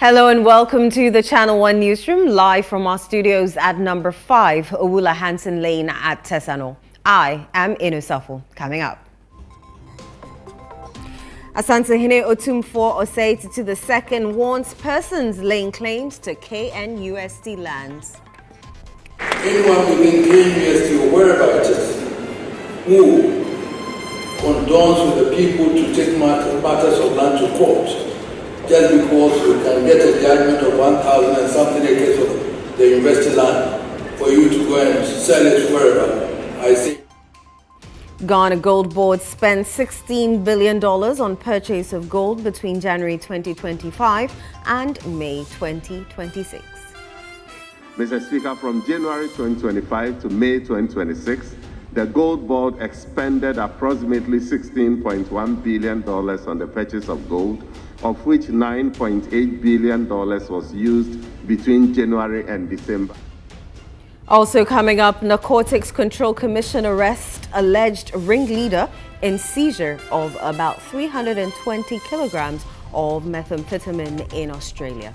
Hello and welcome to the Channel 1 Newsroom, live from our studios at number 5, Owula Hansen Lane at Tesano. I am Inusafo. Coming up. Asantehene Otumfuo Osei to the second warns persons laying claims to KNUST lands. Anyone within KNUST or wherever it is who condones with the people to take matters of land to court just because you can get a judgment of 1,000 and something acres of the university land for you to go and sell it wherever, I say. Ghana Gold Board spent $16 billion on purchase of gold between January 2025 and May 2026. Mr. Speaker, from January 2025 to May 2026, the Gold Board expended approximately $16.1 billion on the purchase of gold, of which $9.8 billion was used between January and December. Also coming up, Narcotics Control Commission arrests alleged ringleader in seizure of about 320 kilograms of methamphetamine in Australia.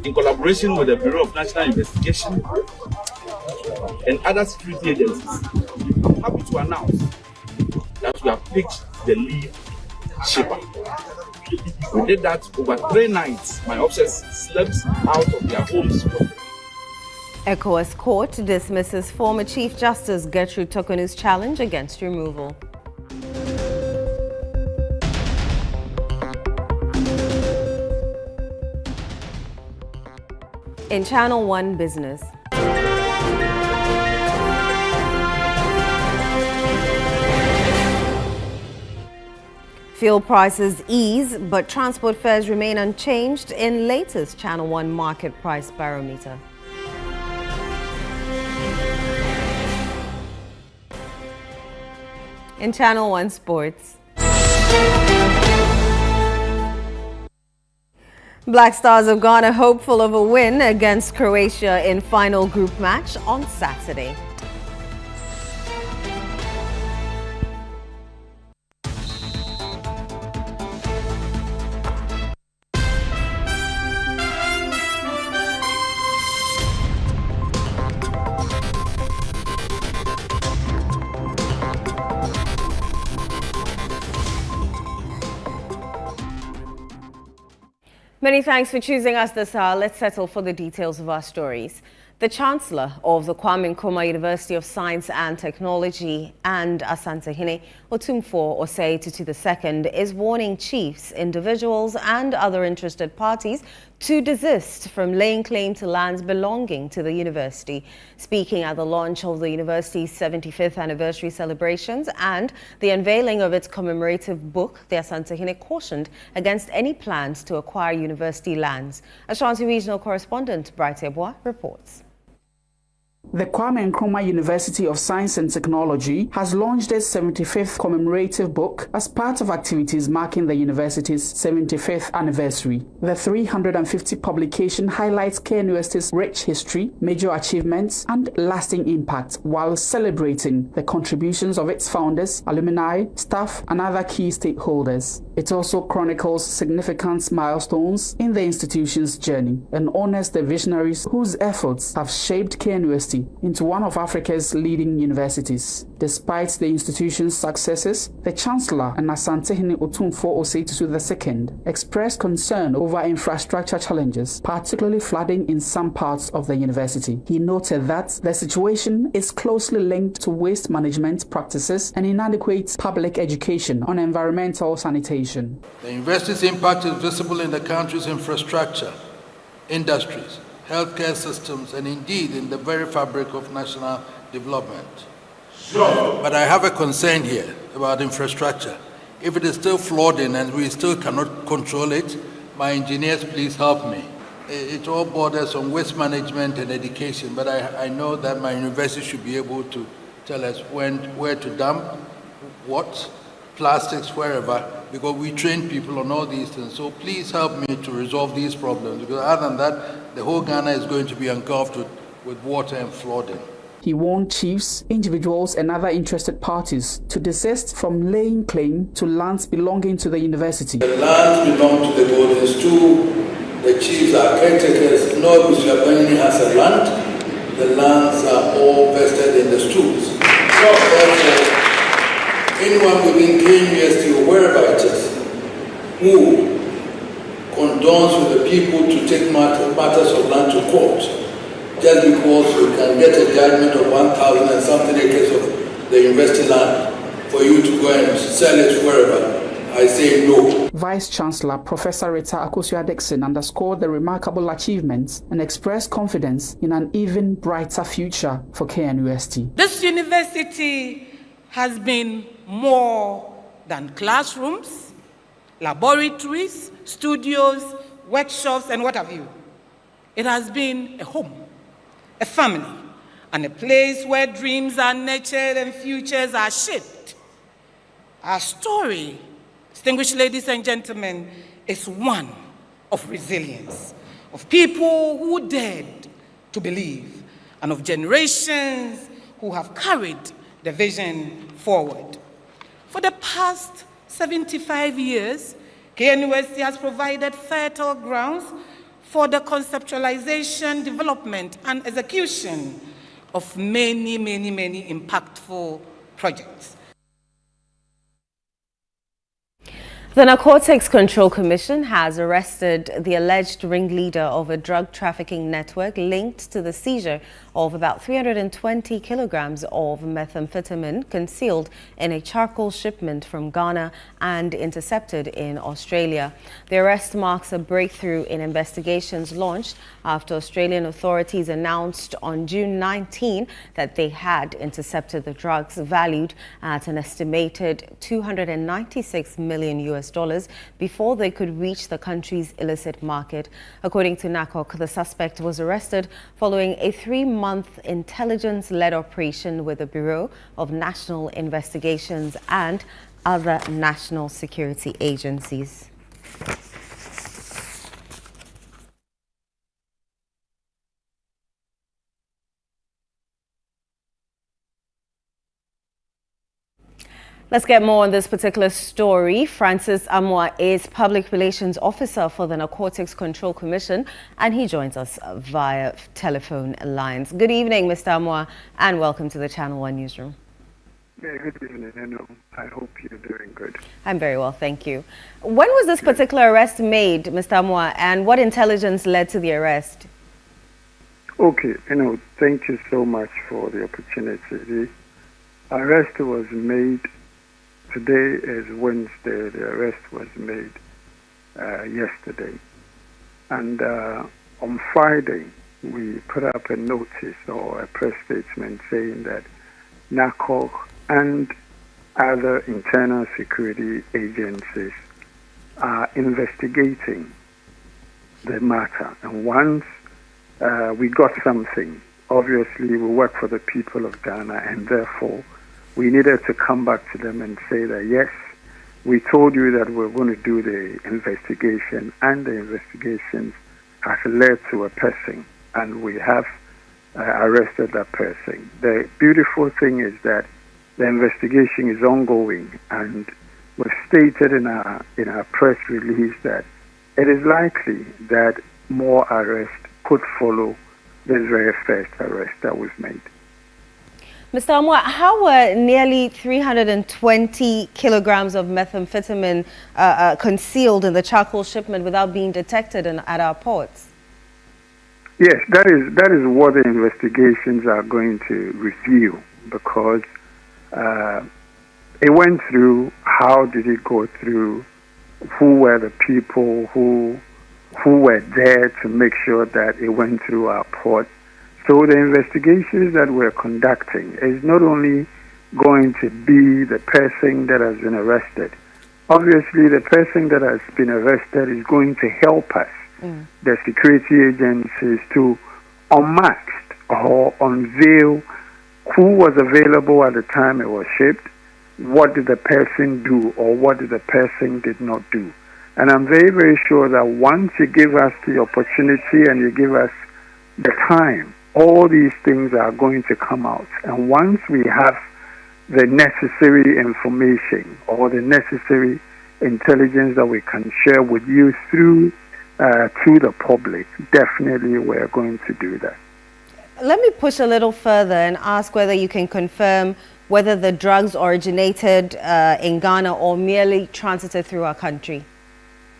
In collaboration with the Bureau of National Investigation and other security agencies, I'm happy to announce that we have picked the lead shipper. We did that over 3 nights. My officers slept out of their homes. ECOWAS Court dismisses former Chief Justice Gertrude Tokonu's challenge against removal. In Channel 1 Business. Fuel prices ease, but transport fares remain unchanged in latest Channel 1 market price barometer. In Channel 1 Sports. Black Stars of Ghana hopeful of a win against Croatia in final group match on Saturday. Many thanks for choosing us this hour. Let's settle for the details of our stories. The Chancellor of the Kwame Nkrumah University of Science and Technology and Asantehene Otumfuo Osei II is warning chiefs, individuals and other interested parties to desist from laying claim to lands belonging to the university. Speaking at the launch of the university's 75th anniversary celebrations and the unveiling of its commemorative book, the Asantehene cautioned against any plans to acquire university lands. Ashanti Regional Correspondent Bright Eboa reports. The Kwame Nkrumah University of Science and Technology has launched its 75th commemorative book as part of activities marking the university's 75th anniversary. The 350 publication highlights KNUST's rich history, major achievements, and lasting impact while celebrating the contributions of its founders, alumni, staff, and other key stakeholders. It also chronicles significant milestones in the institution's journey and honors the visionaries whose efforts have shaped KNUST into one of Africa's leading universities. Despite the institution's successes, the Chancellor and Asantehene Otumfuo Osei II expressed concern over infrastructure challenges, particularly flooding in some parts of the university. He noted that the situation is closely linked to waste management practices and inadequate public education on environmental sanitation. The university's impact is visible in the country's infrastructure, industries, healthcare systems, and indeed in the very fabric of national development. Sure. But I have a concern here about infrastructure. If it is still flooding and we still cannot control it, my engineers, please help me. It all borders on waste management and education, but I know that my university should be able to tell us where to dump, what, plastics, wherever, because we train people on all these things. So please help me to resolve these problems, because other than that, the whole Ghana is going to be engulfed with water and flooding. He warned chiefs, individuals and other interested parties to desist from laying claim to lands belonging to the university. The lands belong to the golden stool. The chiefs are caretakers. No Busuabani has a land. The lands are all vested in the stools. So therefore, anyone within KNUST or wherever it is who condones with the people to take matters of land to court just because you can get a judgment of 1,000 and something acres of the university land for you to go and sell it wherever, I say no. Vice Chancellor Professor Rita Akosua-Dixon underscored the remarkable achievements and expressed confidence in an even brighter future for KNUST. This university has been more than classrooms, laboratories, studios, workshops, and what have you. It has been a home, a family, and a place where dreams are nurtured and futures are shaped. Our story, distinguished ladies and gentlemen, is one of resilience, of people who dared to believe, and of generations who have carried the vision forward. For the past 75 years, KNUST has provided fertile grounds for the conceptualization, development, and execution of many impactful projects. The Narcotics Control Commission has arrested the alleged ringleader of a drug trafficking network linked to the seizure of about 320 kilograms of methamphetamine concealed in a charcoal shipment from Ghana and intercepted in Australia. The arrest marks a breakthrough in investigations launched after Australian authorities announced on June 19 that they had intercepted the drugs valued at an estimated $296 million before they could reach the country's illicit market. According to NACOC, the suspect was arrested following a 3-month intelligence-led operation with the Bureau of National Investigations and other national security agencies. Let's get more on this particular story. Francis Amwa is Public Relations Officer for the Narcotics Control Commission, and he joins us via telephone lines. Good evening, Mr. Amwa, and welcome to the Channel One Newsroom. Yeah, good evening. I hope you're doing good. I'm very well, thank you. When was this particular arrest made, Mr. Amwa, and what intelligence led to the arrest? Okay, thank you so much for the opportunity. The arrest was made. Today is Wednesday. The arrest was made yesterday. And on Friday, we put up a notice or a press statement saying that NACOC and other internal security agencies are investigating the matter. And once we got something, obviously we work for the people of Ghana, and therefore we needed to come back to them and say that, yes, we told you that we're going to do the investigation, and the investigation has led to a person, and we have arrested that person. The beautiful thing is that the investigation is ongoing, and we've stated in our press release that it is likely that more arrests could follow this very first arrest that was made. Mr. Amwa, how were nearly 320 kilograms of methamphetamine concealed in the charcoal shipment without being detected at our ports? Yes, that is what the investigations are going to reveal, because it went through how did it go through, who were the people who were there to make sure that it went through our port. So the investigations that we're conducting is not only going to be the person that has been arrested. Obviously, the person that has been arrested is going to help us, the security agencies, to unmask or unveil who was available at the time it was shipped, what did the person do or what did the person did not do. And I'm very, very sure that once you give us the opportunity and you give us the time, all these things are going to come out. And once we have the necessary information or the necessary intelligence that we can share with you through to the public, definitely we're going to do that. Let me push a little further and ask whether you can confirm whether the drugs originated in Ghana or merely transited through our country.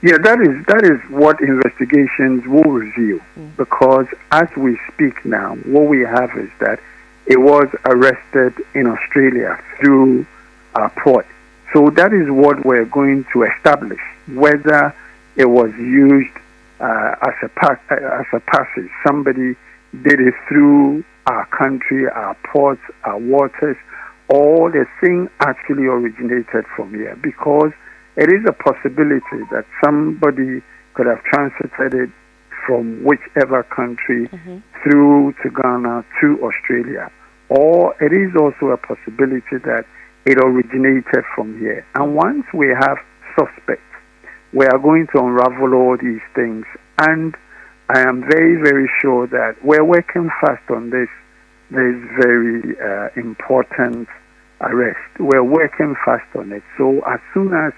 Yeah, that is what investigations will reveal. Because as we speak now, what we have is that it was arrested in Australia through our port. So that is what we're going to establish, whether it was used as a passage. Somebody did it through our country, our ports, our waters, or the thing actually originated from here. Because it is a possibility that somebody could have transited it from whichever country through to Ghana to Australia. Or it is also a possibility that it originated from here. And once we have suspects, we are going to unravel all these things. And I am very, very sure that we're working fast on this very important arrest. We're working fast on it. So as soon as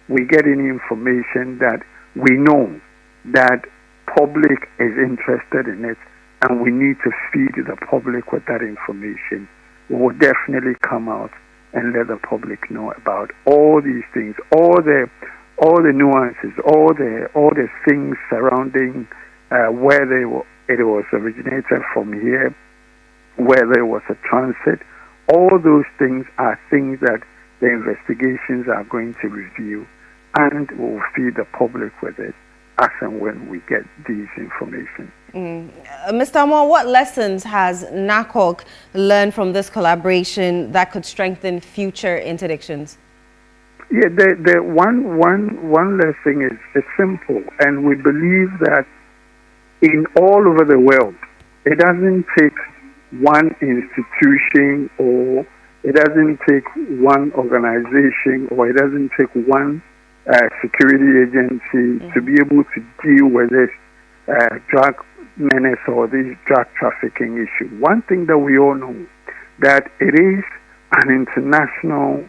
we get any information that we know that public is interested in it and we need to feed the public with that information, we will definitely come out and let the public know about all these things, all the nuances, all the things surrounding whether it was originated from here, whether it was a transit. All those things are things that the investigations are going to review, and will feed the public with it as and when we get these information. Mr. Amor, what lessons has NACOG learned from this collaboration that could strengthen future interdictions? Yeah, the one lesson is it's simple, and we believe that in all over the world, it doesn't take one institution, or it doesn't take one organization, or it doesn't take one security agency to be able to deal with this drug menace or this drug trafficking issue. One thing that we all know, that it is an international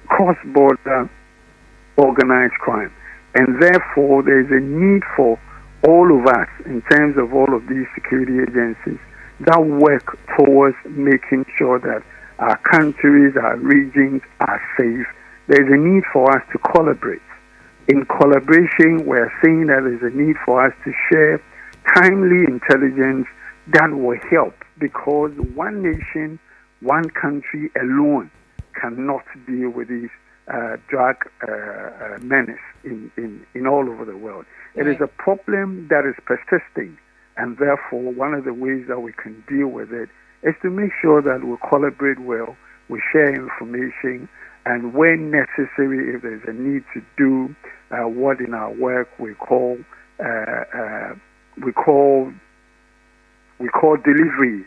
cross-border organized crime, and therefore there is a need for all of us, in terms of all of these security agencies, that work towards making sure that our countries, our regions are safe. There is a need for us to collaborate. In collaboration, we're saying that there's a need for us to share timely intelligence that will help, because one nation, one country alone cannot deal with these drug menace in all over the world. It is a problem that is persisting, and therefore one of the ways that we can deal with it is to make sure that we collaborate well, we share information, and when necessary, if there's a need to do what in our work we call delivery.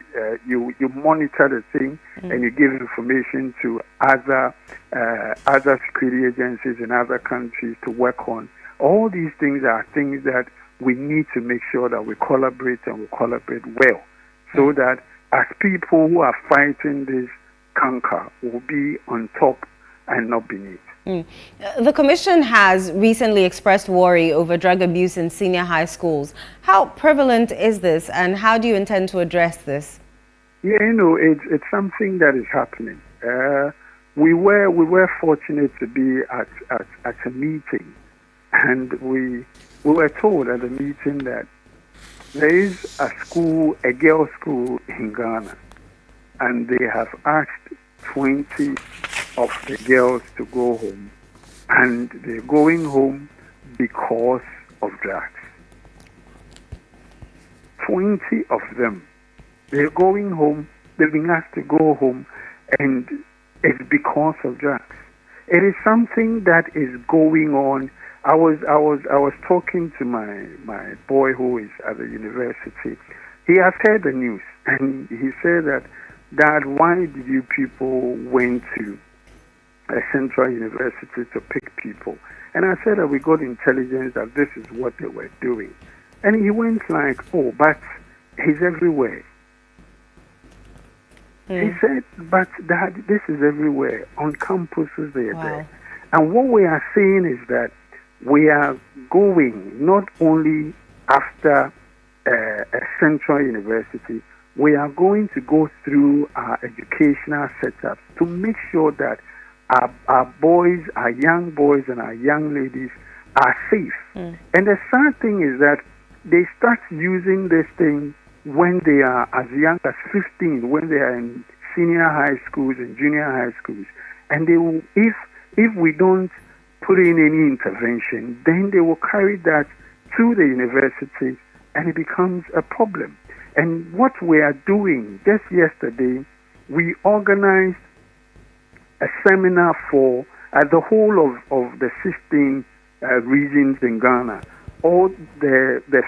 You monitor the thing and you give information to other security agencies in other countries to work on. All these things are things that we need to make sure that we collaborate, and we collaborate well, so that as people who are fighting this canker will be on top and not beneath. The Commission has recently expressed worry over drug abuse in senior high schools. How prevalent is this, and how do you intend to address this? Yeah, it's something that is happening. We were fortunate to be at a meeting, and we were told at the meeting that there is a girls' school in Ghana, and they have asked 20 of the girls to go home, and they're going home because of drugs. 20 of them, they're going home, they've been asked to go home, and it's because of drugs. It is something that is going on. I was talking to my boy who is at the university. He has heard the news, and he said that, "Dad, why did you people went to a central university to pick people?" And I said that we got intelligence that this is what they were doing. And he went like, "Oh, but he's everywhere. He said, but Dad, this is everywhere. On campuses, they are there. And what we are saying is that we are going not only after a central university, we are going to go through our educational setups to make sure that our boys, our young boys and our young ladies are safe. And the sad thing is that they start using this thing when they are as young as 15, when they are in senior high schools and junior high schools. And they will, if we don't put in any intervention, then they will carry that to the university and it becomes a problem. And what we are doing, just yesterday, we organized a seminar for the whole of the 16 regions in Ghana, all the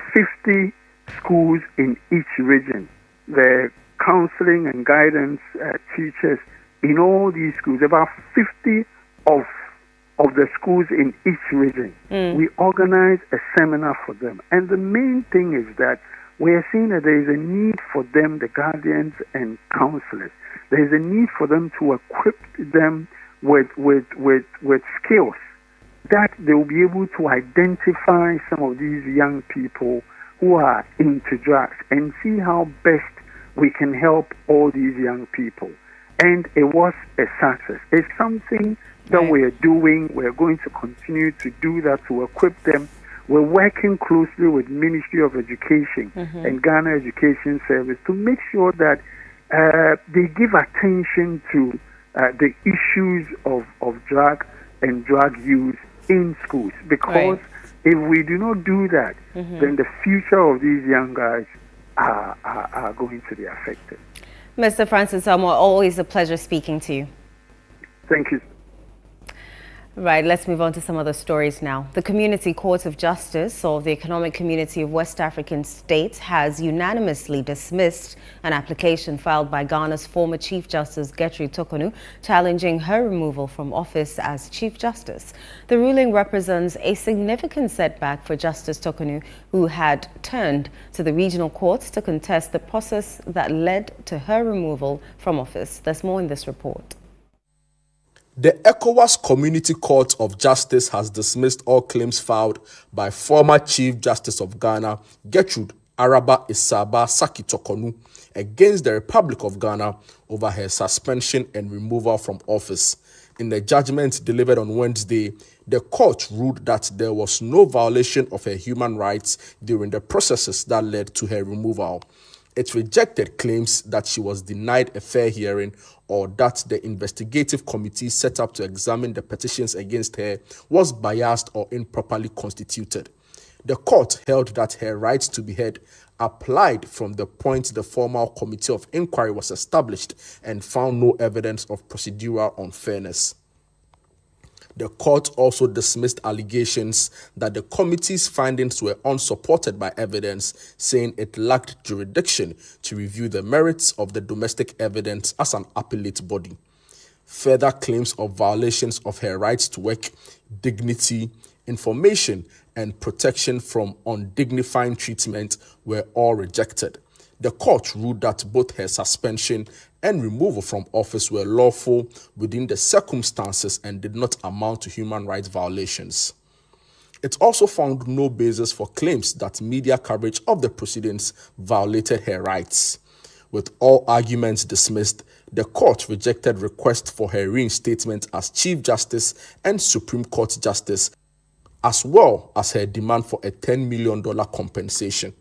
50 schools in each region, the counseling and guidance teachers in all these schools, about 50 of the schools in each region. We organize a seminar for them. And the main thing is that we are seeing that there is a need for them, the guardians and counselors. There is a need for them to equip them with skills that they will be able to identify some of these young people who are into drugs and see how best we can help all these young people. And it was a success. It's something that we are doing. We're going to continue to do that to equip them. We're working closely with Ministry of Education and Ghana Education Service to make sure that they give attention to the issues of drug and drug use in schools. Because if we do not do that, then the future of these young guys are going to be affected. Mr. Francis Amo, always a pleasure speaking to you. Thank you. Right, let's move on to some other stories now. The Community Court of Justice of the Economic Community of West African States has unanimously dismissed an application filed by Ghana's former Chief Justice Gertrude Tokonu challenging her removal from office as Chief Justice. The ruling represents a significant setback for Justice Tokonu, who had turned to the regional courts to contest the process that led to her removal from office. There's more in this report. The ECOWAS Community Court of Justice has dismissed all claims filed by former Chief Justice of Ghana, Gertrude Araba Isaba Saki Tokonu, against the Republic of Ghana over her suspension and removal from office. In the judgment delivered on Wednesday, the court ruled that there was no violation of her human rights during the processes that led to her removal. It rejected claims that she was denied a fair hearing or that the investigative committee set up to examine the petitions against her was biased or improperly constituted. The court held that her right to be heard applied from the point the formal committee of inquiry was established and found no evidence of procedural unfairness. The court also dismissed allegations that the committee's findings were unsupported by evidence, saying it lacked jurisdiction to review the merits of the domestic evidence as an appellate body. Further claims of violations of her rights to work, dignity, information, and protection from undignifying treatment were all rejected. The court ruled that both her suspension and removal from office were lawful within the circumstances and did not amount to human rights violations. It also found no basis for claims that media coverage of the proceedings violated her rights. With all arguments dismissed, the court rejected requests for her reinstatement as Chief Justice and Supreme Court Justice, as well as her demand for a $10 million compensation.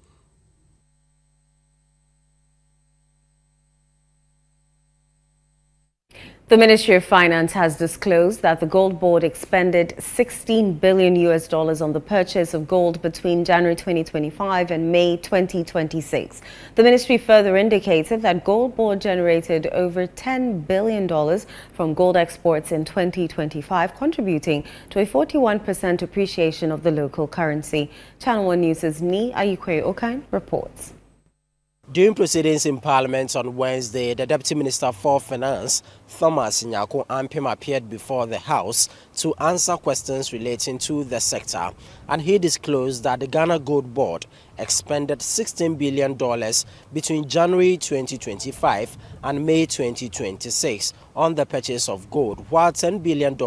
The Ministry of Finance has disclosed that the Gold Board expended $16 billion on the purchase of gold between January 2025 and May 2026. The ministry further indicated that Gold Board generated over $10 billion from gold exports in 2025, contributing to a 41% appreciation of the local currency. Channel 1 News' Ni Ayikwe Okan reports. During proceedings in Parliament on Wednesday, the Deputy Minister for Finance, Thomas Nyako Ampim, appeared before the House to answer questions relating to the sector, and he disclosed that the Ghana Gold Board expended $16 billion between January 2025 and May 2026 on the purchase of gold, while $10 billion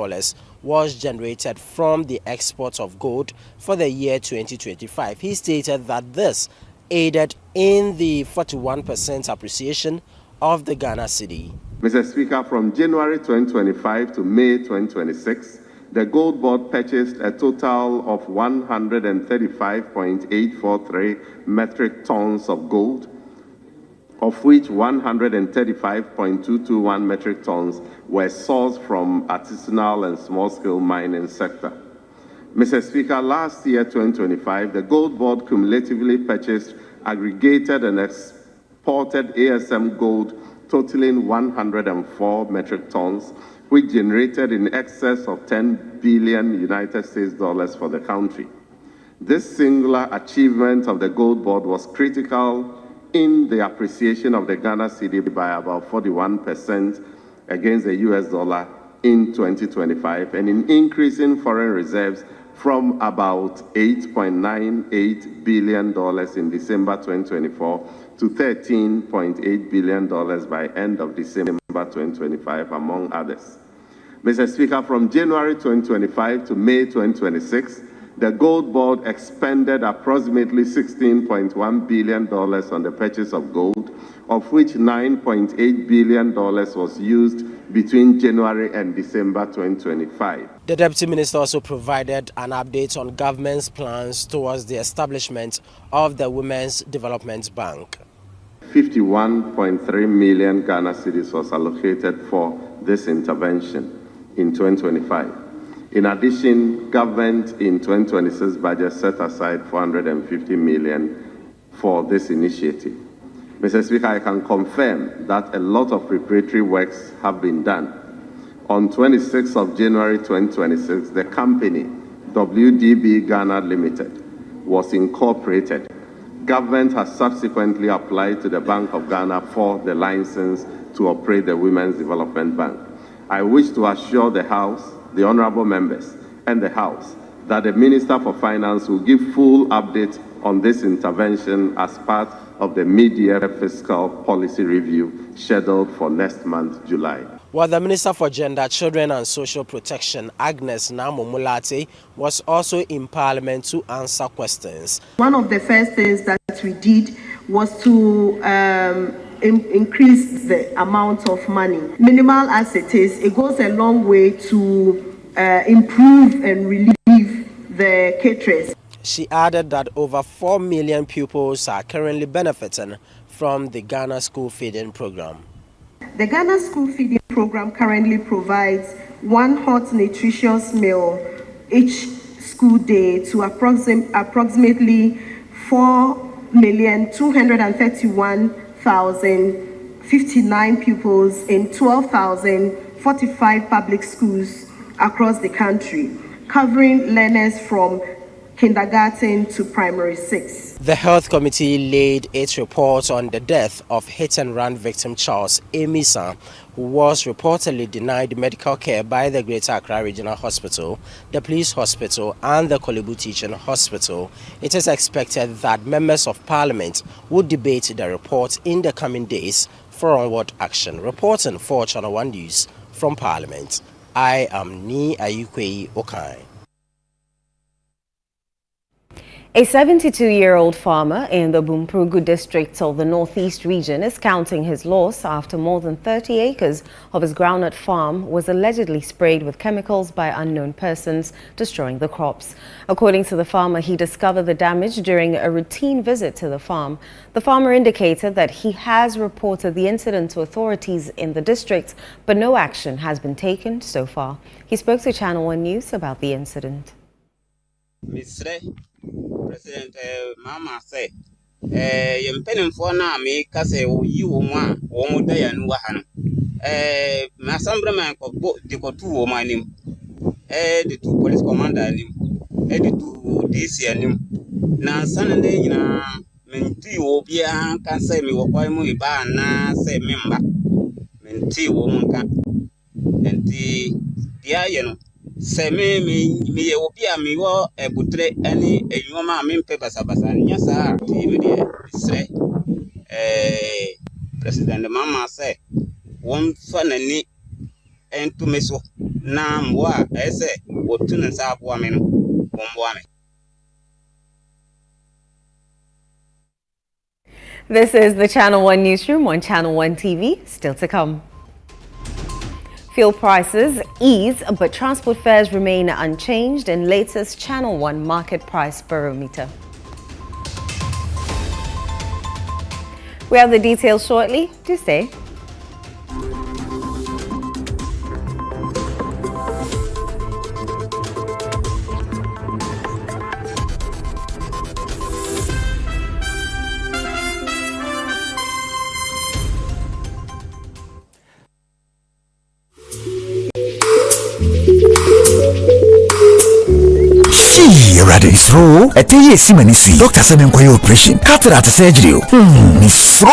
was generated from the export of gold for the year 2025. He stated that this aided in the 41% appreciation of the Ghana cedi. Mr. Speaker, from January 2025 to May 2026, the Gold Board purchased a total of 135.843 metric tons of gold, of which 135.221 metric tons were sourced from artisanal and small-scale mining sector. Mr. Speaker, last year, 2025, the Gold Board cumulatively purchased, aggregated and exported ASM gold totaling 104 metric tons, which generated in excess of 10 billion United States dollars for the country. This singular achievement of the Gold Board was critical in the appreciation of the Ghana cedi by about 41% against the US dollar in 2025, and in increasing foreign reserves from about $8.98 billion in December 2024 to $13.8 billion by end of December 2025, among others. Mr. Speaker, from January 2025 to May 2026, the Gold Board expended approximately $16.1 billion on the purchase of gold, of which $9.8 billion was used between January and December 2025. The Deputy Minister also provided an update on government's plans towards the establishment of the Women's Development Bank. 51.3 million Ghana cedis was allocated for this intervention in 2025. In addition, government in 2026 budget set aside 450 million for this initiative. Mr. Speaker, I can confirm that a lot of preparatory works have been done. On 26th of January 2026, the company, WDB Ghana Limited, was incorporated. Government has subsequently applied to the Bank of Ghana for the license to operate the Women's Development Bank. I wish to assure the House, the honorable members, and the House that the Minister for Finance will give full update on this intervention as part of the mid-year fiscal policy review scheduled for next month, July. While the Minister for Gender, Children and Social Protection, Agnes Namomulate, was also in Parliament to answer questions. One of the first things that we did was to increase the amount of money. Minimal as it is, it goes a long way to improve and relieve the caterers. She added that over 4 million pupils are currently benefiting from the Ghana School Feeding Program. The Ghana School Feeding Program currently provides one hot nutritious meal each school day to approximately 4,231,059 pupils in 12,045 public schools across the country, covering learners from kindergarten to primary 6. The Health Committee laid its report on the death of hit-and-run victim Charles Emisa, who was reportedly denied medical care by the Greater Accra Regional Hospital, the Police Hospital, and the Kolebu Teaching Hospital. It is expected that members of Parliament would debate the report in the coming days for onward action. Reporting for Channel 1 News from Parliament, I am Ni Ayukwe Okai. A 72-year-old farmer in the Bumpurugu district of the Northeast region is counting his loss after more than 30 acres of his groundnut farm was allegedly sprayed with chemicals by unknown persons, destroying the crops. According to the farmer, he discovered the damage during a routine visit to the farm. The farmer indicated that he has reported the incident to authorities in the district, but no action has been taken so far. He spoke to Channel 1 News about the incident. President Mama say yempeni mfona me kase yi wo mu a wo mu da ya nu wa ha no masambra man ko de ko tu wo manim de tu police commander anim de tu DC anim na sanande nyina menti wo bia kan say me wo kwai mu iba na say memba menti wo mu kan enti dia ye no say me ye wo bia me wo ebutre ani enwoma me mpe basabasa nya sa ti me de say President Mama say won fa nani entumeso na mwa ese wotun sa abo ame no bombo ame. This is the Channel 1 Newsroom on Channel 1 TV. Still to come. Fuel prices ease, but transport fares remain unchanged in latest Channel 1 market price barometer. We have the details shortly. Do stay. Ready through a tea simanisi doctor said enquire operation cataract surgery misro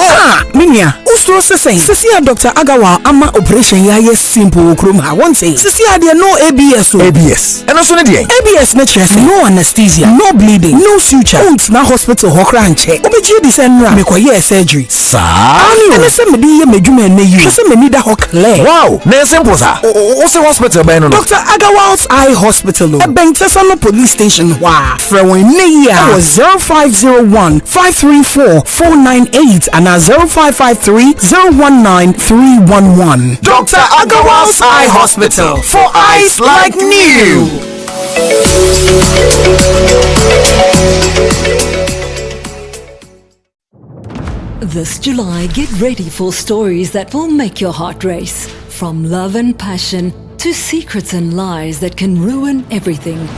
minya usro sesen sisia Dr. Agawa ama operation ya yes simple krom ha won't say sisia there no ABS and also the ABS na stress no anesthesia no bleeding no suture won't na hospital hokra nche obeji di senra mekoye surgery sa and say me di ye medwuma na yi say me need a clear wow na simple sa o say hospital by no Dr. Agawa's Eye Hospital e Bentesano police station wa from Neya was 0501-534-498 and 0553-019-311. Dr. Agawa's Eye Hospital for eyes like new. This July, get ready for stories that will make your heart race. From love and passion to secrets and lies that can ruin everything.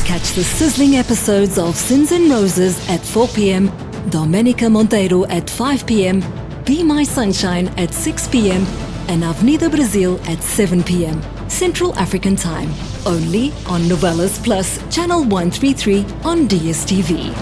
Catch the sizzling episodes of Sins and Roses at 4 p.m, Domenica Monteiro at 5 p.m, Be My Sunshine at 6 p.m, and Avenida Brazil at 7 p.m, Central African Time. Only on Novelas Plus, Channel 133 on DSTV.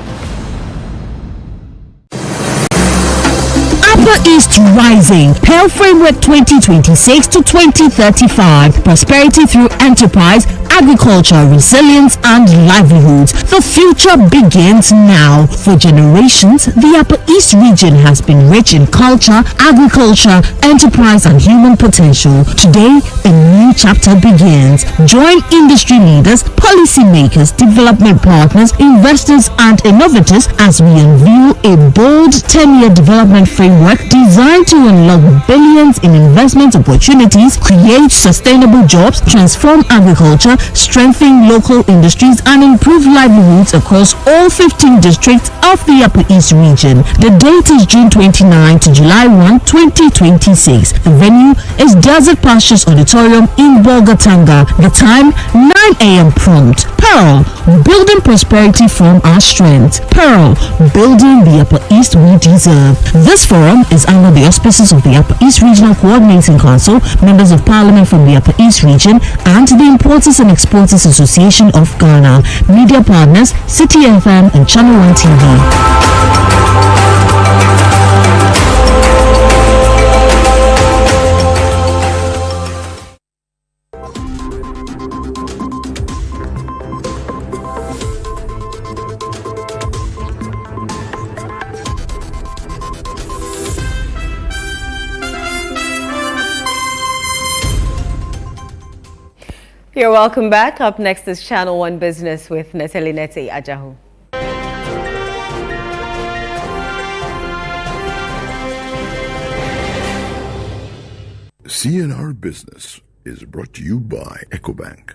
Upper East Rising, Pearl Framework 2026 to 2035, prosperity through enterprise, agriculture, resilience and livelihoods. The future begins now. For generations, the Upper East region has been rich in culture, agriculture, enterprise and human potential. Today, a new chapter begins. Join industry leaders, policymakers, development partners, investors and innovators as we unveil a bold 10-year development framework designed to unlock billions in investment opportunities, create sustainable jobs, transform agriculture, strengthen local industries and improve livelihoods across all 15 districts of the Upper East region. The date is June 29 to July 1, 2026. The venue is Desert Pastures Auditorium in Bolgatanga. The time 9 a.m. prompt. Pearl, building prosperity from our strength. Pearl, building the Upper East we deserve. This forum is under the auspices of the Upper East Regional Coordinating Council, members of Parliament from the Upper East region, and the Importers and Exporters Association of Ghana. Media partners, City FM and Channel 1 TV. You're welcome back. Up next is Channel 1 Business with Netelinete Ajahu. CNR Business is brought to you by EcoBank.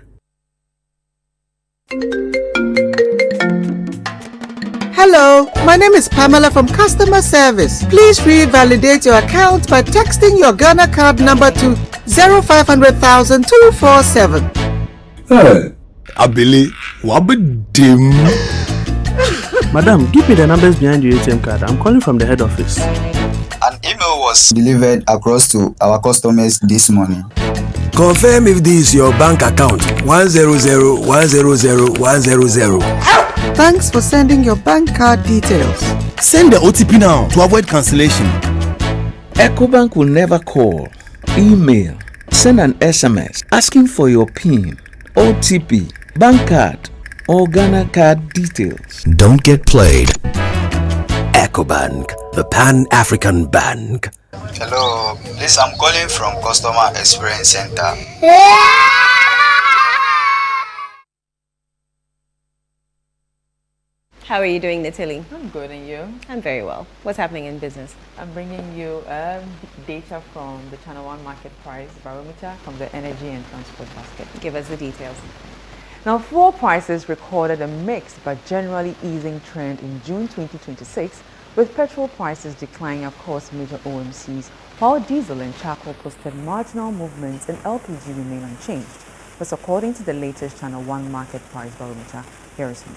Hello, my name is Pamela from Customer Service. Please revalidate your account by texting your Ghana card number to 0500,000 247. Hey, Abili, wabadim. Madam, give me the numbers behind your ATM card. I'm calling from the head office. An email was delivered across to our customers this morning. Confirm if this is your bank account. 100,100,100. Thanks for sending your bank card details. Send the OTP now to avoid cancellation. EcoBank will never call, email, send an SMS asking for your PIN, OTP, bank card, or Ghana card details. Don't get played. EcoBank, the Pan-African Bank. Hello, please, I'm calling from Customer Experience Center. How are you doing, Natili? I'm good, and you? I'm very well. What's happening in business? I'm bringing you data from the Channel 1 market price barometer from the energy and transport basket. Give us the details. Now, fuel prices recorded a mixed but generally easing trend in June 2026, with petrol prices declining across major OMCs, while diesel and charcoal posted marginal movements and LPG remain unchanged. But according to the latest Channel 1 market price barometer, here is more.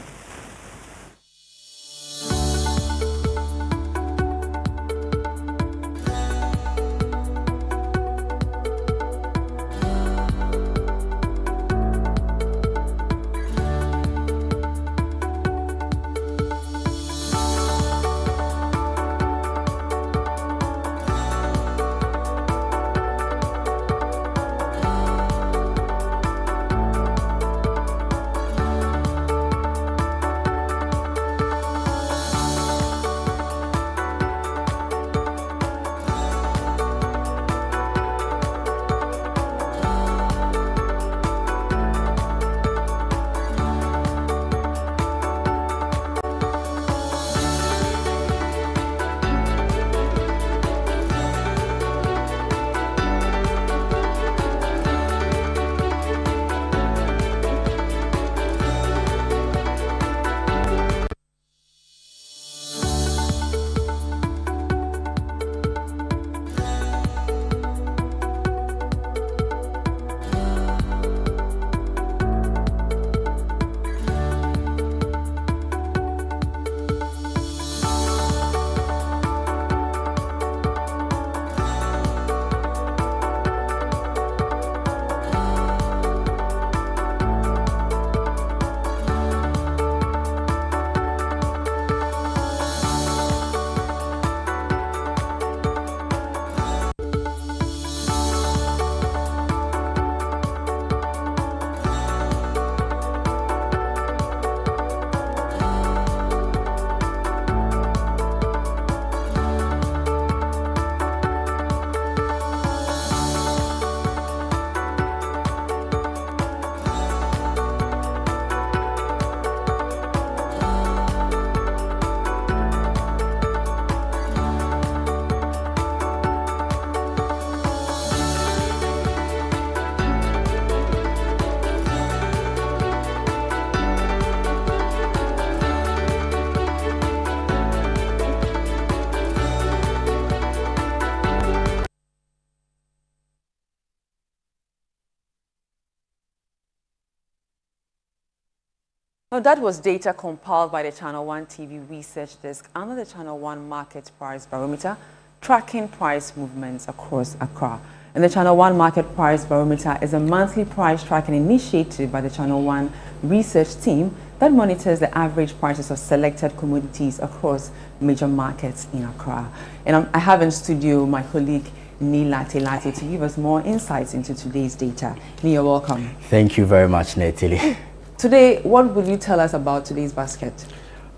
Now, that was data compiled by the Channel 1 TV research desk under the Channel 1 market price barometer, tracking price movements across Accra. And the Channel 1 market price barometer is a monthly price tracking initiative by the Channel 1 research team that monitors the average prices of selected commodities across major markets in Accra. And I have in studio my colleague Nila Telati to give us more insights into today's data. Nia, welcome. Thank you very much, Netili. Today, what will you tell us about today's basket?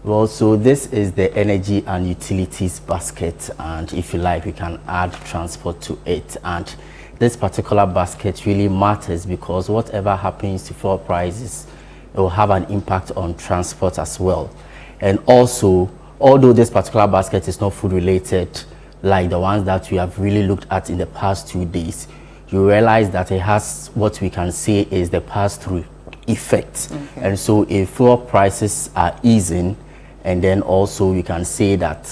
Well, so this is the energy and utilities basket, and if you like, we can add transport to it. And this particular basket really matters because whatever happens to fuel prices, it will have an impact on transport as well. And also, although this particular basket is not food related, like the ones that we have really looked at in the past 2 days, you realize that it has what we can say is the pass-through effect. Okay. And so if fuel prices are easing, and then also we can say that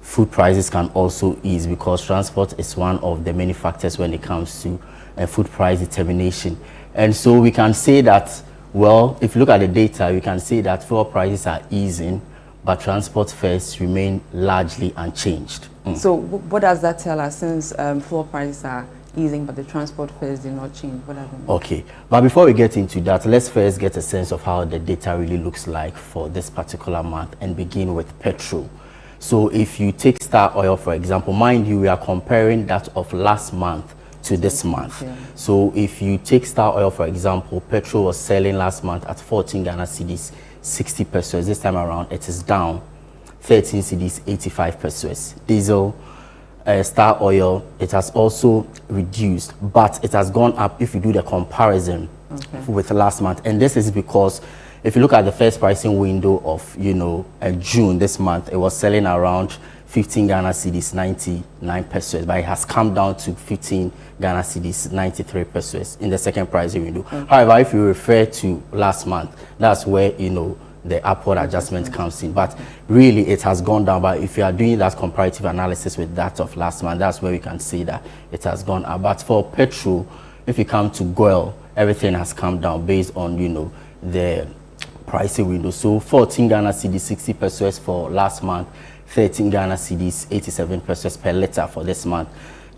food prices can also ease because transport is one of the many factors when it comes to food price determination. And so we can say that, well, if you look at the data, we can say that fuel prices are easing, but transport fares remain largely unchanged. So what does that tell us, since fuel prices are easing but the transport fares did not change? What are the Okay, but before we get into that, let's first get a sense of how the data really looks like for this particular month and begin with petrol. So if you take Star Oil, for example, mind you, we are comparing that of last month to this month. Yeah. So if you take Star Oil, for example, petrol was selling last month at 14 Ghana cedis, 60 pesos. This time around, it is down 13 cedis, 85 pesos. Diesel, Star Oil, it has also reduced, but it has gone up if you do the comparison with last month. And this is because if you look at the first pricing window of, June this month, it was selling around 15 Ghana cedis, 99 pesos, but it has come down to 15 Ghana cedis, 93 pesos in the second pricing window. However, if you refer to last month, that's where, the upward adjustment comes in. But really, it has gone down. But if you are doing that comparative analysis with that of last month, that's where we can see that it has gone up. But for petrol, if you come to GOIL, everything has come down based on, the pricing window. So 14 Ghana cedis, 60 pesos for last month, 13 Ghana cedis, 87 pesos per liter for this month.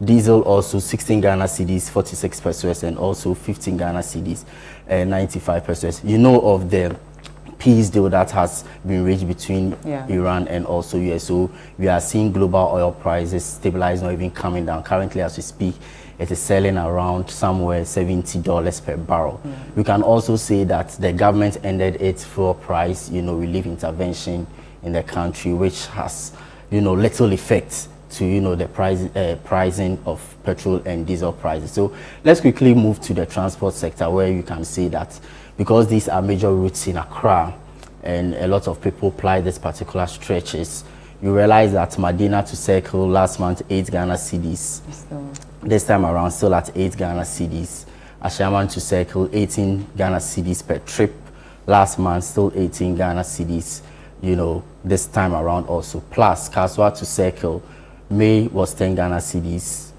Diesel also 16 Ghana cedis, 46 pesos, and also 15 Ghana cedis, 95 pesos. Of the peace deal that has been reached between Iran and also US. So we are seeing global oil prices stabilizing or even coming down. Currently, as we speak, it is selling around somewhere $70 per barrel. We can also say that the government ended its fuel price, relief intervention in the country, which has, little effect to, the pricing of petrol and diesel prices. So let's quickly move to the transport sector, where you can see that because these are major routes in Accra and a lot of people ply this particular stretches, you realize that Medina to Circle last month 8 Ghana cedis. This time around still at 8 Ghana cedis. Ashaman to Circle 18 Ghana cedis per trip. Last month still 18 Ghana cedis, this time around also. Plus Kaswa to Circle, May was 10 Ghana cedis.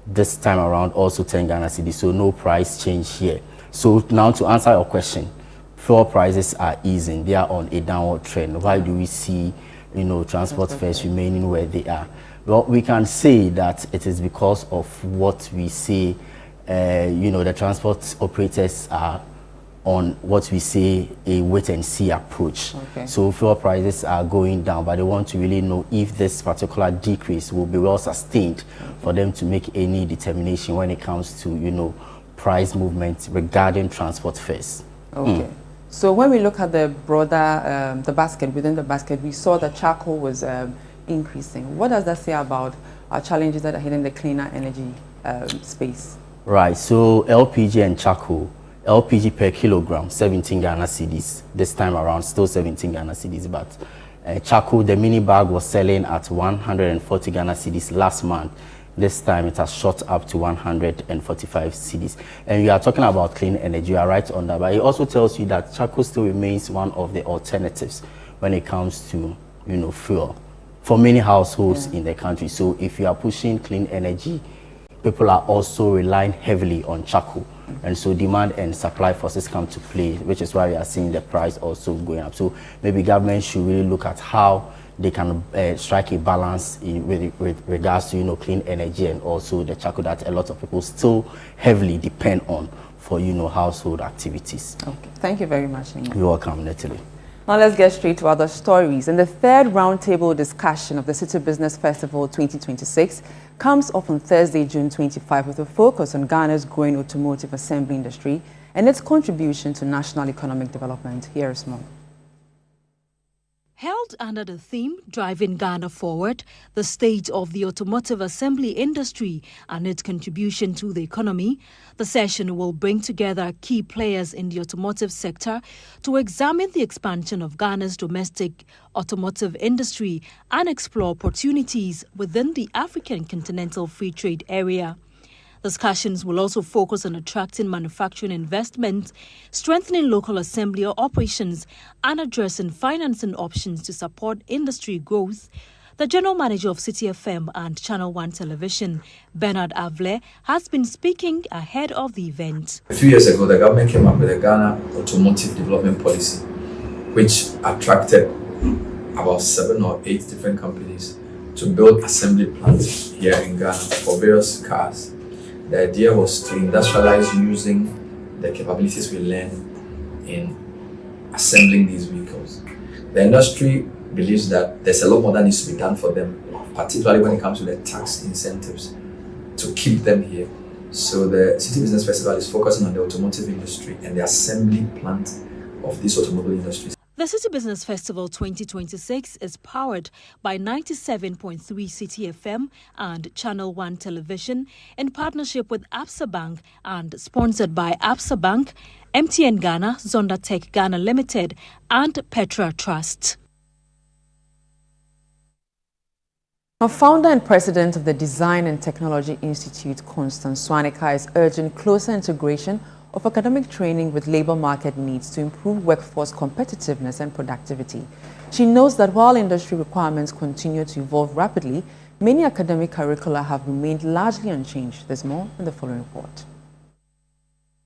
This time around also 10 Ghana cedis. So no price change here. So now to answer your question, fuel prices are easing. They are on a downward trend. Why do we see, transport fares remaining where they are? Well, we can say that it is because of what we say, the transport operators are on what we say a wait and see approach. So fuel prices are going down, but they want to really know if this particular decrease will be well sustained for them to make any determination when it comes to, price movement regarding transport fares. So when we look at the broader, the basket, within the basket, we saw that charcoal was increasing. What does that say about our challenges that are hitting the cleaner energy space? Right, so LPG and charcoal, LPG per kilogram, 17 Ghana cedis. This time around, still 17 Ghana cedis, but charcoal, the mini bag was selling at 140 Ghana cedis last month. This time it has shot up to 145 cedis. And you are talking about clean energy, you are right on that. But it also tells you that charcoal still remains one of the alternatives when it comes to, fuel for many households in the country. So if you are pushing clean energy, people are also relying heavily on charcoal. And so demand and supply forces come to play, which is why we are seeing the price also going up. So maybe government should really look at how they can strike a balance with regards to, clean energy and also the charcoal that a lot of people still heavily depend on for, household activities. Thank you very much, Nima. You're welcome, Natalie. Now let's get straight to other stories. And the third roundtable discussion of the City Business Festival 2026 comes off on Thursday, June 25, with a focus on Ghana's growing automotive assembly industry and its contribution to national economic development. Here is more. Held under the theme Driving Ghana Forward, the state of the automotive assembly industry and its contribution to the economy, the session will bring together key players in the automotive sector to examine the expansion of Ghana's domestic automotive industry and explore opportunities within the African Continental Free Trade Area. Discussions will also focus on attracting manufacturing investment, strengthening local assembly operations, and addressing financing options to support industry growth. The General Manager of City FM and Channel 1 Television, Bernard Avle, has been speaking ahead of the event. A few years ago, the government came up with a Ghana Automotive Development Policy, which attracted about 7 or 8 different companies to build assembly plants here in Ghana for various cars. The idea was to industrialize using the capabilities we learn in assembling these vehicles. The industry believes that there's a lot more that needs to be done for them, particularly when it comes to the tax incentives to keep them here. So the City Business Festival is focusing on the automotive industry and the assembly plant of these automobile industries. The City Business Festival 2026 is powered by 97.3 City FM and Channel 1 Television in partnership with Absa Bank and sponsored by Absa Bank, MTN Ghana, Zonda Tech Ghana Limited and Petra Trust. Now, founder and president of the Design and Technology Institute, Constance Swanika, is urging closer integration of academic training with labor market needs to improve workforce competitiveness and productivity. She notes that while industry requirements continue to evolve rapidly, many academic curricula have remained largely unchanged. There's more in the following report.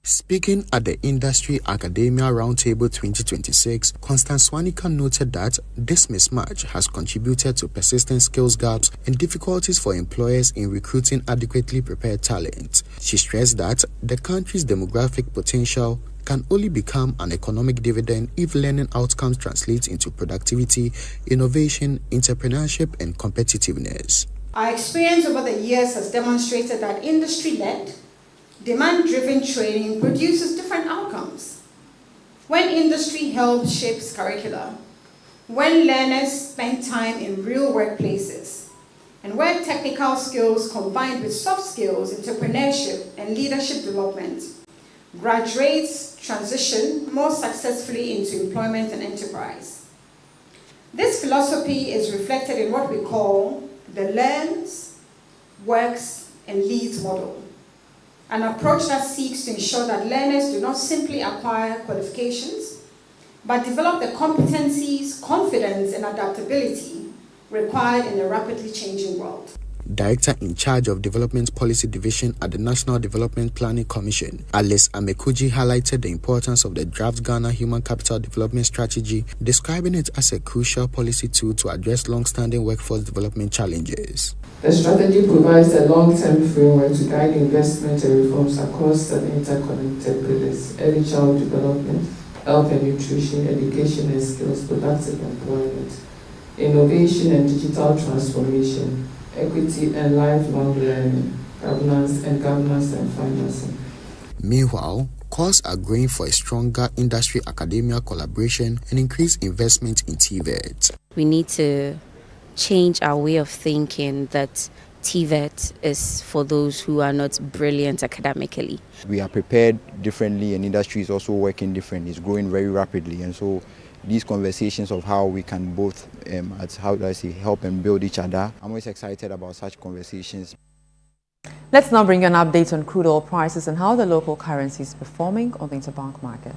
Speaking at the Industry Academia Roundtable 2026, Constance Swanika noted that this mismatch has contributed to persistent skills gaps and difficulties for employers in recruiting adequately prepared talent. She stressed that the country's demographic potential can only become an economic dividend if learning outcomes translate into productivity, innovation, entrepreneurship, and competitiveness. Our experience over the years has demonstrated that industry-led, demand-driven training produces different outcomes. When industry helps shape curricula, when learners spend time in real workplaces, and where technical skills combined with soft skills, entrepreneurship, and leadership development, graduates transition more successfully into employment and enterprise. This philosophy is reflected in what we call the learns, works, and leads model. An approach that seeks to ensure that learners do not simply acquire qualifications, but develop the competencies, confidence, and adaptability required in a rapidly changing world. Director in charge of Development Policy Division at the National Development Planning Commission, Alice Amekuji, highlighted the importance of the Draft Ghana Human Capital Development Strategy, describing it as a crucial policy tool to address long-standing workforce development challenges. The strategy provides a long-term framework to guide investment and reforms across the interconnected pillars: early child development, health and nutrition, education and skills, productive employment, innovation and digital transformation, equity and lifelong learning, governance and financing. Meanwhile, calls are growing for a stronger industry-academia collaboration and increased investment in TVET. We need to change our way of thinking that TVET is for those who are not brilliant academically. We are prepared differently, and industry is also working differently. It's growing very rapidly, and so these conversations of how we can both, help and build each other. I'm always excited about such conversations. Let's now bring you an update on crude oil prices and how the local currency is performing on the interbank market.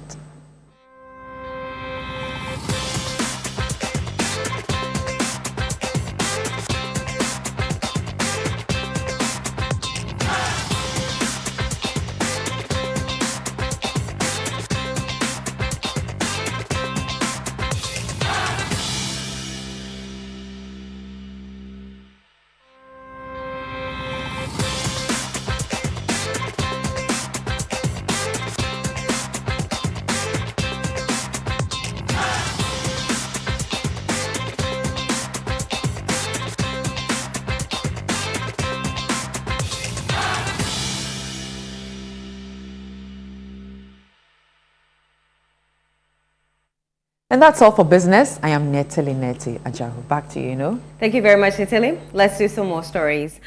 And that's all for business. I am Neteli Ajahu. Back to you, Thank you very much, Neteli. Let's do some more stories.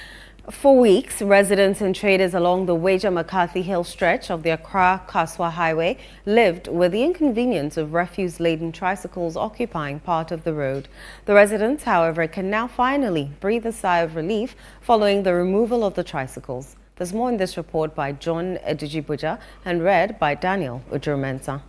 For weeks, residents and traders along the Wager-McCarthy Hill stretch of the Accra-Kaswa Highway lived with the inconvenience of refuse-laden tricycles occupying part of the road. The residents, however, can now finally breathe a sigh of relief following the removal of the tricycles. There's more in this report by John Edijibuja and read by Daniel Ujurumensa.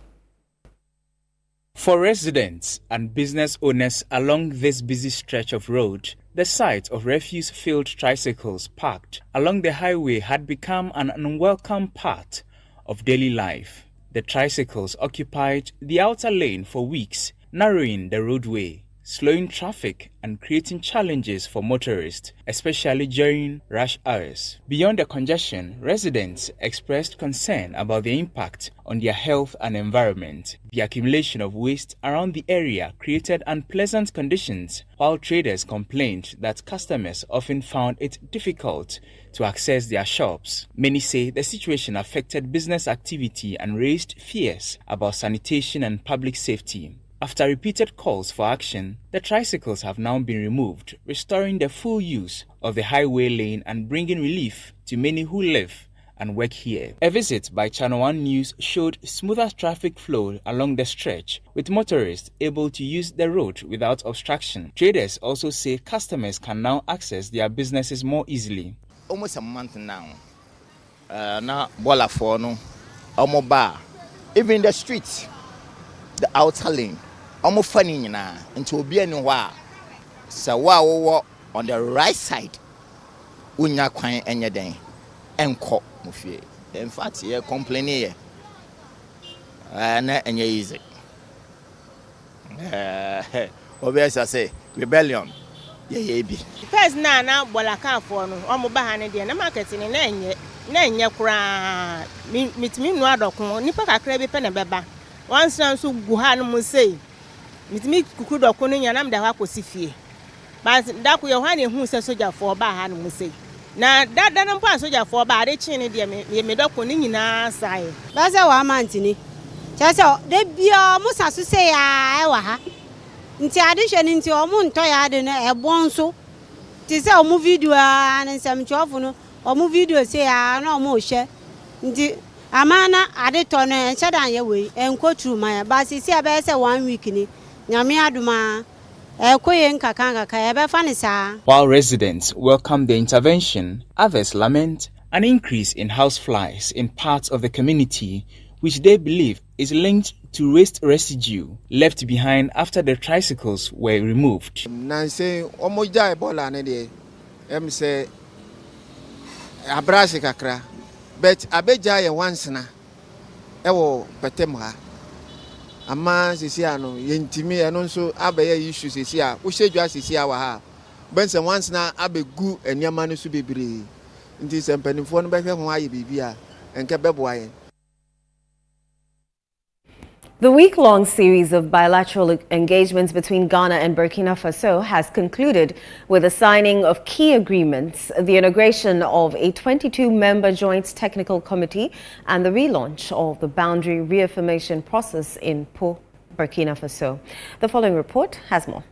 For residents and business owners along this busy stretch of road, the sight of refuse-filled tricycles parked along the highway had become an unwelcome part of daily life. The tricycles occupied the outer lane for weeks, narrowing the roadway. slowing traffic and creating challenges for motorists, especially during rush hours. Beyond the congestion, residents expressed concern about the impact on their health and environment. The accumulation of waste around the area created unpleasant conditions, while traders complained that customers often found it difficult to access their shops. Many say the situation affected business activity and raised fears about sanitation and public safety. After repeated calls for action, the tricycles have now been removed, restoring the full use of the highway lane and bringing relief to many who live and work here. A visit by Channel 1 News showed smoother traffic flow along the stretch, with motorists able to use the road without obstruction. Traders also say customers can now access their businesses more easily. Almost a month now, now bola for no, bar, even the streets, the outer lane. Almost funny na into be anywhere. So wow on the right side, unya kwan enye den enko mufie. In fact, here complaining here. Na enye easy. Obviously say rebellion. Yeah be. First na bola kan for no. Omo ba ha ne de na market ni na enye kura. Mitimi nu adokun nipa kakra bi pe na beba. Once na so gu ha no mu say mitimi kuku dokun no nyanam da ha kosifie. But da ku ye hwan ehun se soja for ba ha no mu say. Na da na mpa soja for ba de chin ne de me dokun ni nyina sai. Ba se wa mantini. Cha se de bia mu saso say ya e wa ha. Nti ade hwe ni nti o mu nto ya ade no e bon so. Ti se o mu video an nsem chofo no o mu video say ya na o mu hwe. Nti amana ade to no en shedan ye we enko true man ba sisi aba se 1 week ni nyame aduma ekoye nkaka e be fa ni sa. While residents welcome the intervention, others lament an increase in houseflies in parts of the community which they believe is linked to waste residue left behind after the tricycles were removed. Nanse omoja ebola ne de em say abrasi kakra. But abeja ye once na ewo petem ha ama sisi ano yentimi eno nso abeye issue sisi a wo hwedwa sisi a wa ha bense once na abegu eniama no so bebre nti sempanifo no behwe ho aye bibia enke bebo aye. The week-long series of bilateral engagements between Ghana and Burkina Faso has concluded with the signing of key agreements, the inauguration of a 22-member Joint Technical Committee, and the relaunch of the boundary reaffirmation process in Po, Burkina Faso. The following report has more.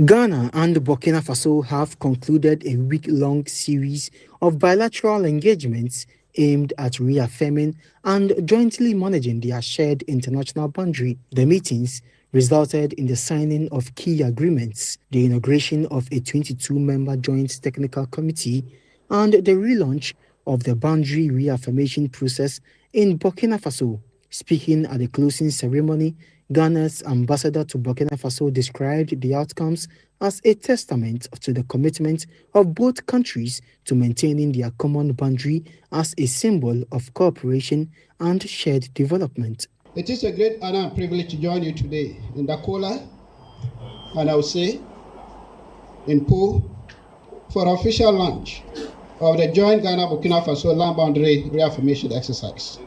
Ghana and Burkina Faso have concluded a week-long series of bilateral engagements aimed at reaffirming and jointly managing their shared international boundary. The meetings resulted in the signing of key agreements, the inauguration of a 22-member Joint Technical Committee, and the relaunch of the boundary reaffirmation process in Burkina Faso. Speaking at the closing ceremony, Ghana's ambassador to Burkina Faso described the outcomes as a testament to the commitment of both countries to maintaining their common boundary as a symbol of cooperation and shared development. It is a great honor and privilege to join you today in Dakola, and I will say in Po, for official launch of the joint Ghana-Burkina Faso land boundary reaffirmation exercise.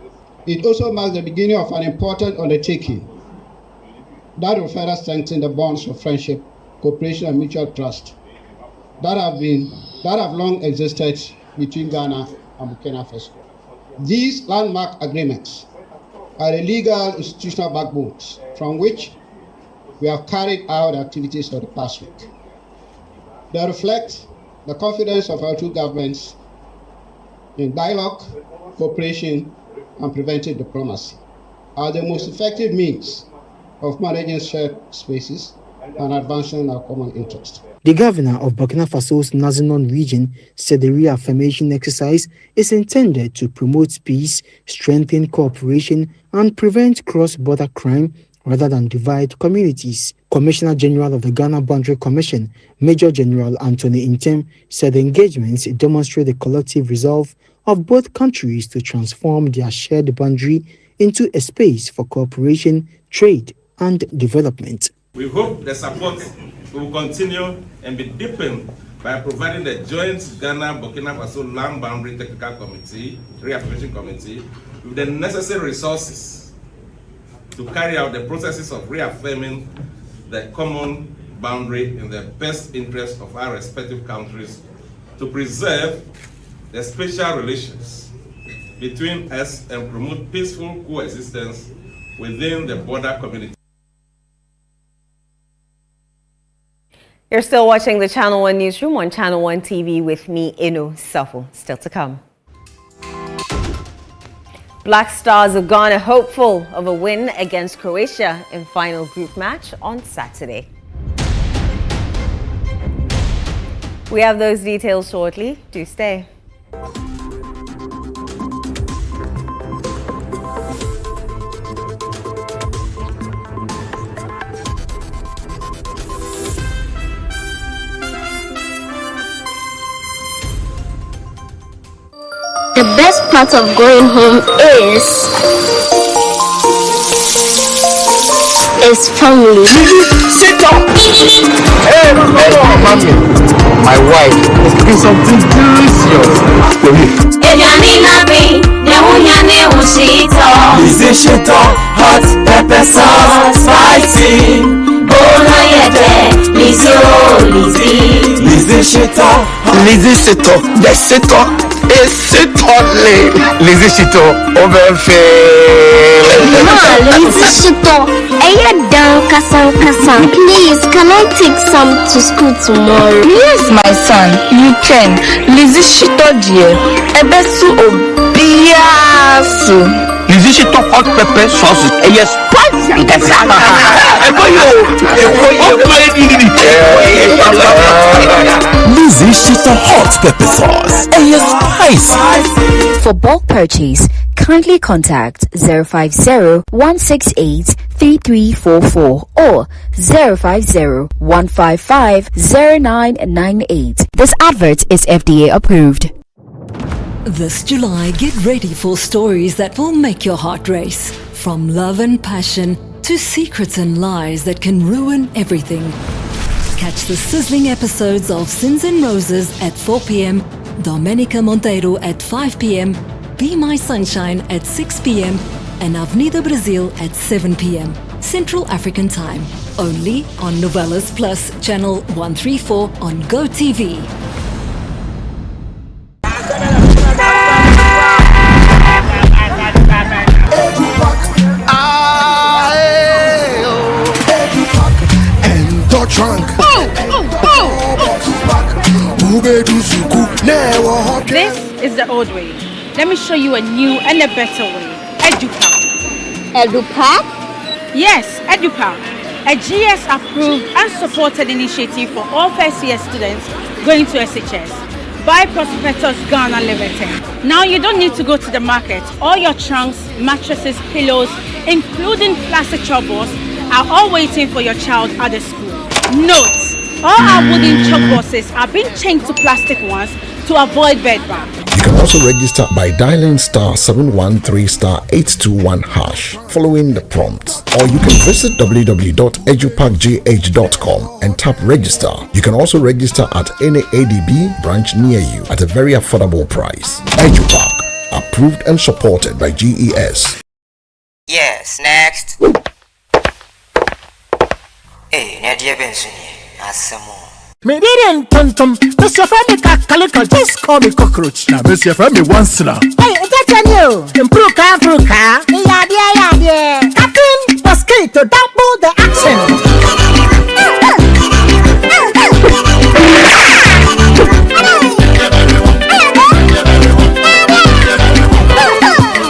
It also marks the beginning of an important undertaking that will further strengthen the bonds of friendship, cooperation, and mutual trust that have long existed between Ghana and Burkina Faso. These landmark agreements are the legal institutional backbones from which we have carried out the activities of the past week. They reflect the confidence of our two governments in dialogue, cooperation, and preventive diplomacy are the most effective means of managing shared spaces and advancing our common interest. The governor of Burkina Faso's Nazanon region said the reaffirmation exercise is intended to promote peace, strengthen cooperation, and prevent cross-border crime rather than divide communities. Commissioner General of the Ghana Boundary Commission, Major General Anthony Intem, said the engagements demonstrate the collective resolve of both countries to transform their shared boundary into a space for cooperation, trade, and development. We hope the support will continue and be deepened by providing the joint Ghana-Burkina Faso Land Boundary Technical Committee, Reaffirmation Committee, with the necessary resources to carry out the processes of reaffirming the common boundary in the best interest of our respective countries to preserve the special relations between us and promote peaceful coexistence within the border community. You're still watching the Channel 1 Newsroom on Channel 1 TV with me, Inu Safo. Still to come. Black Stars of Ghana hopeful of a win against Croatia in final group match on Saturday. We have those details shortly. Do stay. The best part of going home is family. Sit up! Hey, mommy, my wife is doing something delicious. Is it shit hot pepper sauce, spicy? Lizzie Shito, the Shito is Shito. Lizzie Shito, over Lizzie Shito, please, can I take some to school tomorrow? Yes, my son, you can. Lizzie Shito, dear, Ebesu Obiasu. Lizzie Shito hot pepper sauce, yes, spicy. Lizzie Shito hot pepper sauce, yes, spicy. For bulk purchase, kindly contact 050-168-3344 or 050-155-0998. This advert is FDA approved. This July, get ready for stories that will make your heart race. From love and passion to secrets and lies that can ruin everything. Catch the sizzling episodes of Sins and Roses at 4 p.m, Domenica Monteiro at 5 p.m, Be My Sunshine at 6 p.m, and Avenida Brazil at 7 p.m, Central African Time. Only on Novelas Plus, Channel 134 on GoTV. This is the old way. Let me show you a new and a better way. EduPark. EduPark? Yes, EduPark. A GS approved and supported initiative for all first year students going to SHS by Prospectus Ghana Limited. Now you don't need to go to the market. All your trunks, mattresses, pillows, including plastic chalkboards, are all waiting for your child at the school. Note, all our wooden chalkboards are being changed to plastic ones to avoid bedbugs. You can also register by dialing *713*821# following the prompts, or you can visit www.eduparkgh.com and tap register. You can also register at any ADB branch near you at a very affordable price. EduPark, approved and supported by GES. Yes, next. Hey, Nadia Bensoni, Asamo. Me didn't tum. Miss your family calico, just call me cockroach. Now, Miss your family once now. Hey, that's on you. Improve car. Yeah. Captain, mosquito, double the action.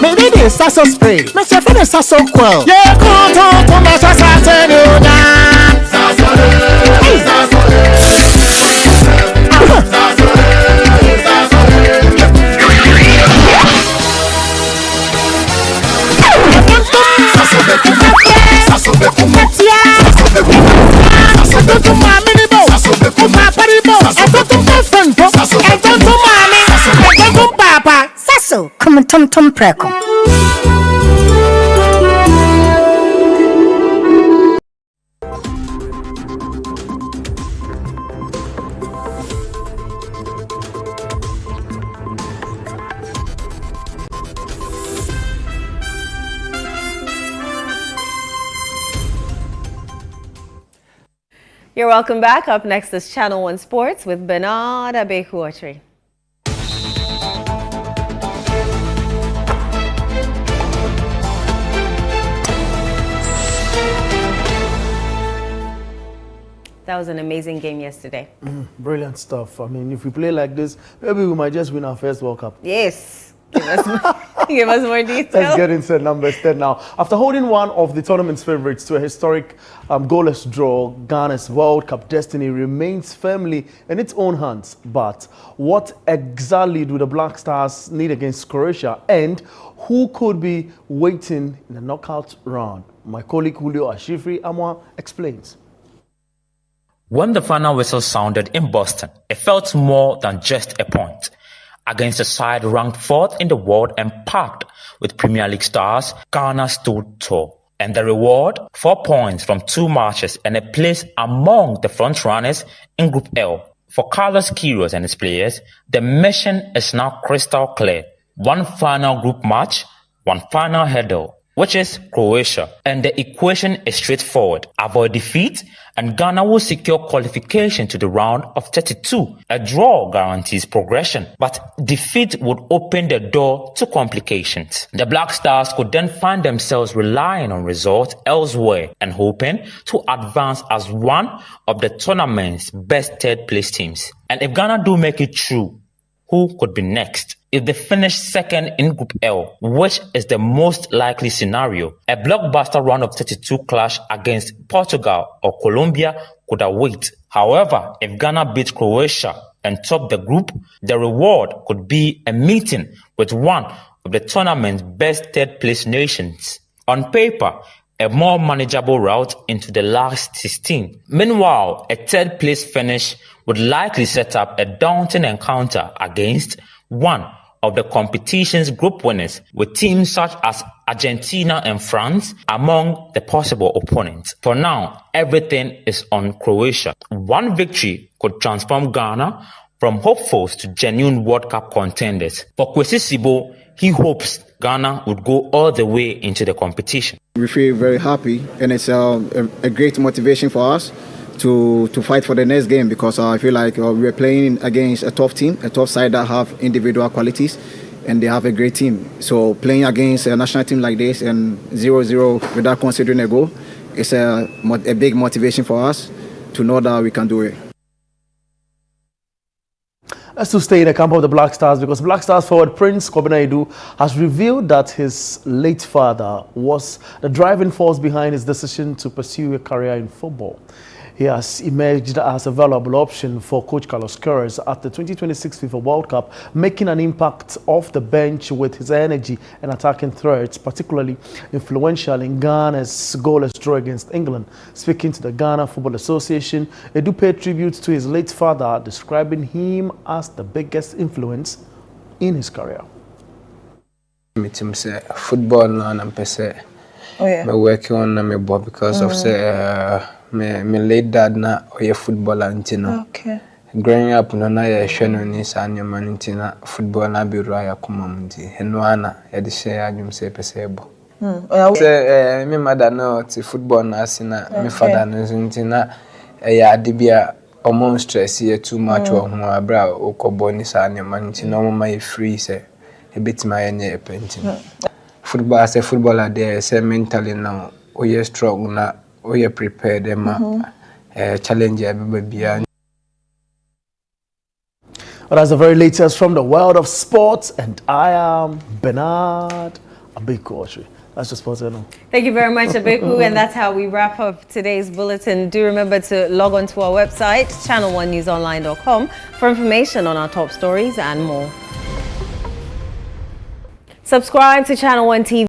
Maybe this sasso spray. Miss your family sasso quell. Yeah, cool, to my sasso. Sasso, come on, Tom Preco. You're welcome back. Up next is Channel 1 Sports with Bernard Abehuatri. That was an amazing game yesterday. Brilliant stuff. I mean, if we play like this, maybe we might just win our first World Cup. Yes. Give us more details. Let's get into numbers 10 now. After holding one of the tournament's favorites to a historic goalless draw, Ghana's World Cup destiny remains firmly in its own hands. But what exactly do the Black Stars need against Croatia, and who could be waiting in the knockout round? My colleague Julio Ashifri Amwa explains. When the final whistle sounded in Boston, it felt more than just a point. Against a side ranked 4th in the world and packed with Premier League stars, Ghana stood tall. And the reward? 4 points from 2 matches and a place among the front runners in Group L. For Carlos Queiroz and his players, the mission is now crystal clear. One final group match, one final hurdle, which is Croatia. And the equation is straightforward. Avoid defeat, and Ghana will secure qualification to the round of 32. A draw guarantees progression, but defeat would open the door to complications. The Black Stars could then find themselves relying on results elsewhere and hoping to advance as one of the tournament's best third-place teams. And if Ghana do make it through, who could be next? If they finish second in Group L, which is the most likely scenario, a blockbuster round of 32 clash against Portugal or Colombia could await. However, if Ghana beats Croatia and top the group, the reward could be a meeting with one of the tournament's best third-place nations. On paper, a more manageable route into the last 16. Meanwhile, a third-place finish would likely set up a daunting encounter against one of the competition's group winners, with teams such as Argentina and France among the possible opponents. For now, everything is on Croatia. One victory could transform Ghana from hopefuls to genuine World Cup contenders. For Kwesi Sibo, he hopes Ghana would go all the way into the competition. We feel very happy, and it's a great motivation for us to fight for the next game, because I feel like we're playing against a tough team, a tough side that have individual qualities, and they have a great team. So playing against a national team like this and 0-0 without considering a goal, it's a big motivation for us to know that we can do it. Let's to stay in the camp of the Black Stars, because Black Stars forward Prince Kobinaidu has revealed that his late father was the driving force behind his decision to pursue a career in football. He has emerged as a valuable option for Coach Carlos Queiroz at the 2026 FIFA World Cup, making an impact off the bench with his energy and attacking threats, particularly influential in Ghana's goalless draw against England. Speaking to the Ghana Football Association, Edu paid tribute to his late father, describing him as the biggest influence in his career. Football now, I'm working on my board because of my late dad na oye footballer ntino. Okay. Growing up no na ye hwe ni sanya man ntina football na bi ro ya kuma mti. Eno ana ye de share adwum se pesebo. Say me mother no ti football na asina me father no ntina ya ade bia omo stress ye too much wo ho abra okobo ni sanya man ntina omo my free say e betima ye nye pentin. Football as a footballer there say mentally now oye strong na we are prepared challenge everybody. Well, that's the very latest from the world of sports, and I am Bernard Abehuatri. That's just sports. Thank you very much, Abeku, and that's how we wrap up today's bulletin. Do remember to log on to our website, channel1newsonline.com, for information on our top stories and more. Subscribe to Channel 1 TV.